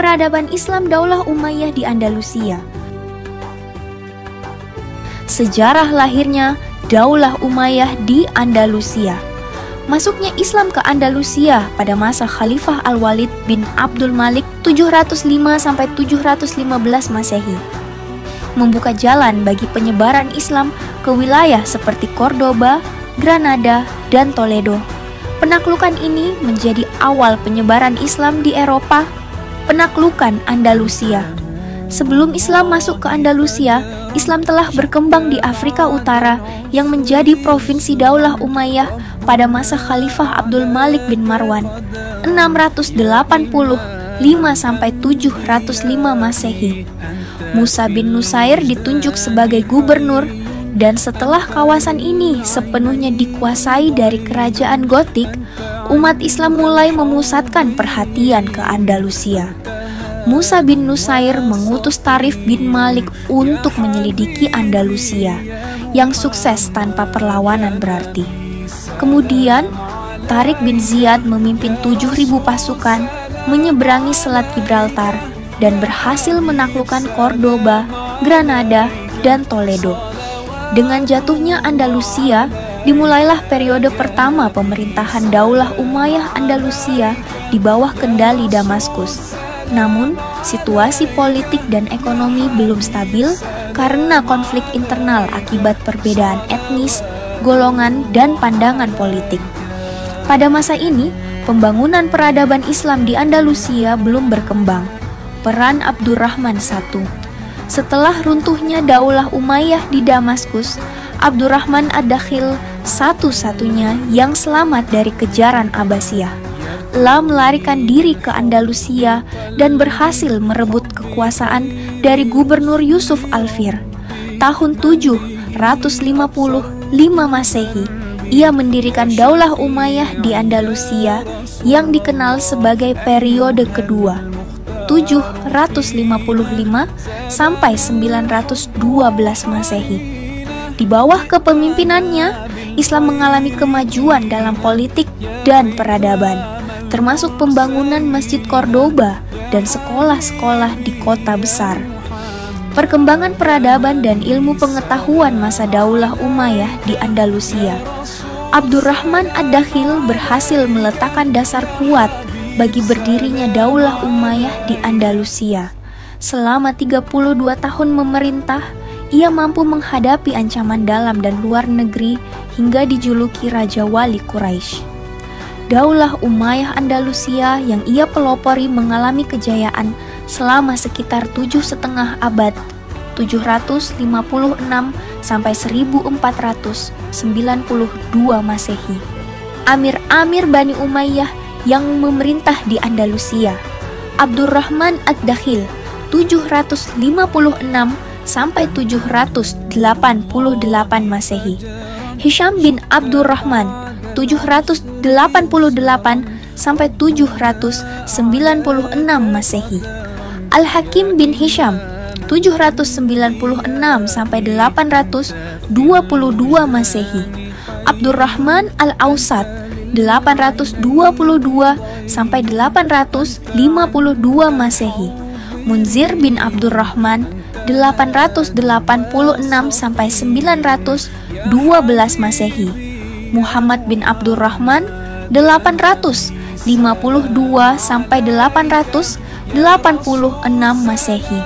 Peradaban Islam Daulah Umayyah di Andalusia. Sejarah lahirnya Daulah Umayyah di Andalusia. Masuknya Islam ke Andalusia pada masa Khalifah Al-Walid bin Abdul Malik 705-715 Masehi. Membuka jalan bagi penyebaran Islam ke wilayah seperti Cordoba, Granada, dan Toledo. Penaklukan ini menjadi awal penyebaran Islam di Eropa. Penaklukan Andalusia. Sebelum Islam masuk ke Andalusia, Islam telah berkembang di Afrika Utara yang menjadi provinsi Daulah Umayyah pada masa Khalifah Abdul Malik bin Marwan 685-705 Masehi. Musa bin Nusair ditunjuk sebagai gubernur, dan setelah kawasan ini sepenuhnya dikuasai dari kerajaan Gotik, umat Islam mulai memusatkan perhatian ke Andalusia. Musa bin Nusair mengutus Tarif bin Malik untuk menyelidiki Andalusia, yang sukses tanpa perlawanan berarti. Kemudian, Tariq bin Ziyad memimpin 7.000 pasukan menyeberangi Selat Gibraltar dan berhasil menaklukkan Cordoba, Granada, dan Toledo. Dengan jatuhnya Andalusia, dimulailah periode pertama pemerintahan Daulah Umayyah Andalusia di bawah kendali Damaskus. Namun, situasi politik dan ekonomi belum stabil karena konflik internal akibat perbedaan etnis, golongan, dan pandangan politik. Pada masa ini, pembangunan peradaban Islam di Andalusia belum berkembang. Peran Abdurrahman I. Setelah runtuhnya Daulah Umayyah di Damaskus, Abdurrahman Ad-Dakhil satu-satunya yang selamat dari kejaran Abbasiyah melarikan diri ke Andalusia dan berhasil merebut kekuasaan dari Gubernur Yusuf Al-Fir. Tahun 755 Masehi, ia mendirikan Daulah Umayyah di Andalusia yang dikenal sebagai periode kedua, 755 sampai 912 Masehi. Di bawah kepemimpinannya, Islam mengalami kemajuan dalam politik dan peradaban, termasuk pembangunan Masjid Cordoba dan sekolah-sekolah di kota besar. Perkembangan peradaban dan ilmu pengetahuan masa Daulah Umayyah di Andalusia. Abdurrahman Ad-Dakhil berhasil meletakkan dasar kuat bagi berdirinya Daulah Umayyah di Andalusia. Selama 32 tahun memerintah, ia mampu menghadapi ancaman dalam dan luar negeri hingga dijuluki Raja Wali Quraisy. Daulah Umayyah Andalusia yang ia pelopori mengalami kejayaan selama sekitar 7,5 abad, 756 sampai 1492 Masehi. Amir-amir Bani Umayyah yang memerintah di Andalusia. Abdurrahman Ad-Dakhil 756 sampai 788 Masehi. Hisham bin Abdurrahman 788 sampai 796 Masehi. Al-Hakim bin Hisham 796 sampai 822 Masehi. Abdurrahman Al-Ausat 822 sampai 852 Masehi. Munzir bin Abdurrahman 886 sampai 912 Masehi. Muhammad bin Abdurrahman 852 sampai 886 Masehi.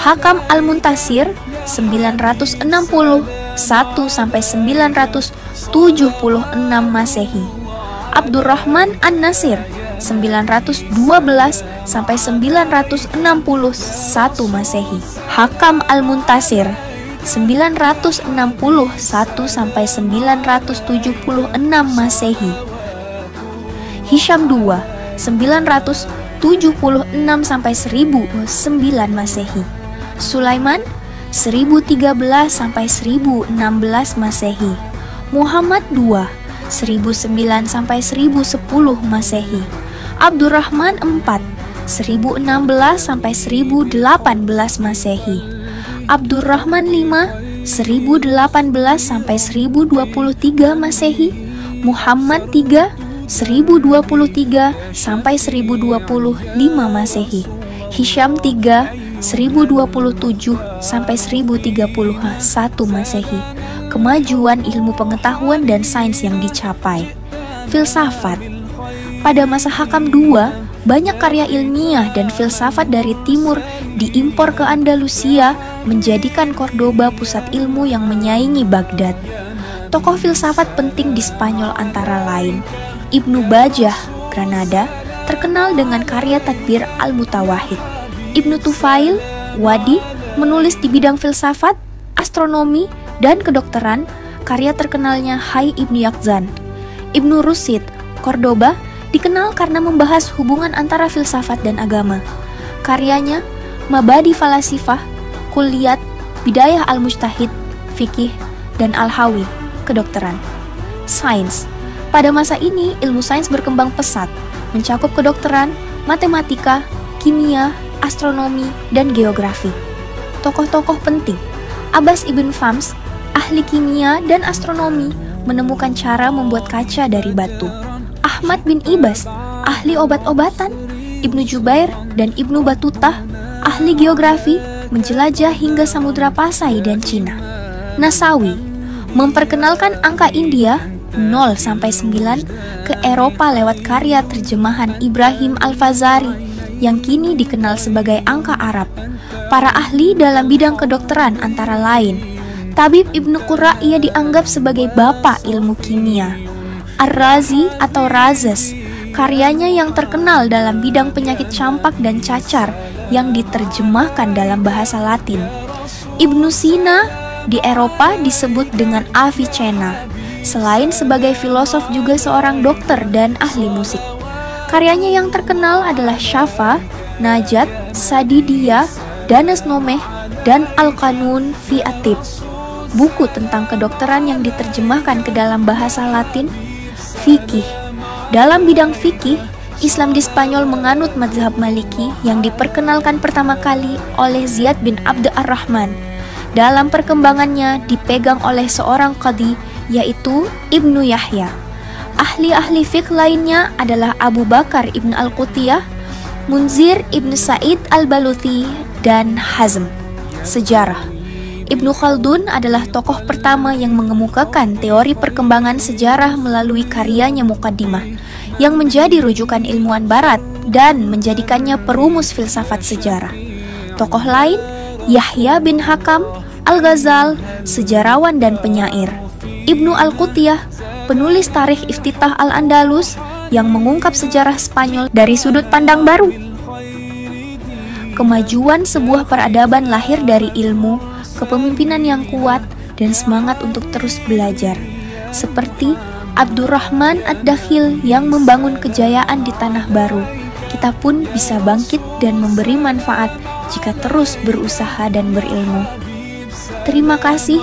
Hakam Al-Muntasir 961 sampai 976 Masehi. Abdurrahman An-Nasir 912 sampai 961 Masehi. Hakam Al-Muntasir 961 sampai 976 Masehi. Hisham II 976 sampai 1009 Masehi. Sulaiman 1013 sampai 1016 Masehi. Muhammad II 1009 sampai 1010 Masehi. Abdurrahman IV 1016 sampai 1018 Masehi. Abdurrahman V 1018 sampai 1023 Masehi. Muhammad III 1023 sampai 1025 Masehi. Hisham III 1027 sampai 1031 Masehi. Kemajuan ilmu pengetahuan dan sains yang dicapai. Filsafat. Pada masa Hakam II, banyak karya ilmiah dan filsafat dari timur diimpor ke Andalusia, menjadikan Cordoba pusat ilmu yang menyaingi Baghdad. Tokoh filsafat penting di Spanyol antara lain Ibnu Bajjah, Granada, terkenal dengan karya Tadbir al-Mutawahhid. Ibnu Tufail, Wadi, menulis di bidang filsafat, astronomi, dan kedokteran. Karya terkenalnya Hayy Ibn Yaqzan. Ibnu Rushd, Cordoba, dikenal karena membahas hubungan antara filsafat dan agama. Karyanya Mabadi Falasifah, Kulliyat, Bidayah al-Mujtahid, Fikih, dan Al-Hawi, kedokteran. Sains. Pada masa ini, ilmu sains berkembang pesat, mencakup kedokteran, matematika, kimia, astronomi, dan geografi. Tokoh-tokoh penting. Abbas ibn Fams, ahli kimia dan astronomi, menemukan cara membuat kaca dari batu. Ahmad bin Ibas, ahli obat-obatan. Ibnu Jubair dan Ibnu Batutah, ahli geografi, menjelajah hingga Samudra Pasai dan Cina. Nasawi, memperkenalkan angka India 0-9 ke Eropa lewat karya terjemahan Ibrahim Al-Fazari yang kini dikenal sebagai angka Arab. Para ahli dalam bidang kedokteran antara lain Tabib Ibnu Qurra, ia dianggap sebagai bapak ilmu kimia. Ar-Razi atau Razes, karyanya yang terkenal dalam bidang penyakit campak dan cacar yang diterjemahkan dalam bahasa Latin. Ibnu Sina di Eropa disebut dengan Avicenna. Selain sebagai filosof juga seorang dokter dan ahli musik. Karyanya yang terkenal adalah Syafa, Najat, Sadidiyah, Danes Nomeh, dan Al-Qanun fi Atib. Buku tentang kedokteran yang diterjemahkan ke dalam bahasa Latin. Fikih. Dalam bidang fikih, Islam di Spanyol menganut mazhab Maliki yang diperkenalkan pertama kali oleh Ziyad bin Abd ar-Rahman. Dalam perkembangannya dipegang oleh seorang qadhi, yaitu Ibnu Yahya. Ahli-ahli fiqh lainnya adalah Abu Bakar ibn al-Qutiyah, Munzir ibn Sa'id al-Baluthi, dan Hazm. Sejarah. Ibnu Khaldun adalah tokoh pertama yang mengemukakan teori perkembangan sejarah melalui karyanya Muqaddimah, yang menjadi rujukan ilmuwan barat dan menjadikannya perumus filsafat sejarah. Tokoh lain, Yahya bin Hakam Al-Ghazal, sejarawan dan penyair. Ibnu Al-Qutiyah, penulis Tarikh Iftitah Al-Andalus yang mengungkap sejarah Spanyol dari sudut pandang baru. Kemajuan sebuah peradaban lahir dari ilmu, kepemimpinan yang kuat, dan semangat untuk terus belajar. Seperti Abdurrahman Ad-Dakhil yang membangun kejayaan di Tanah Baru, kita pun bisa bangkit dan memberi manfaat jika terus berusaha dan berilmu. Terima kasih.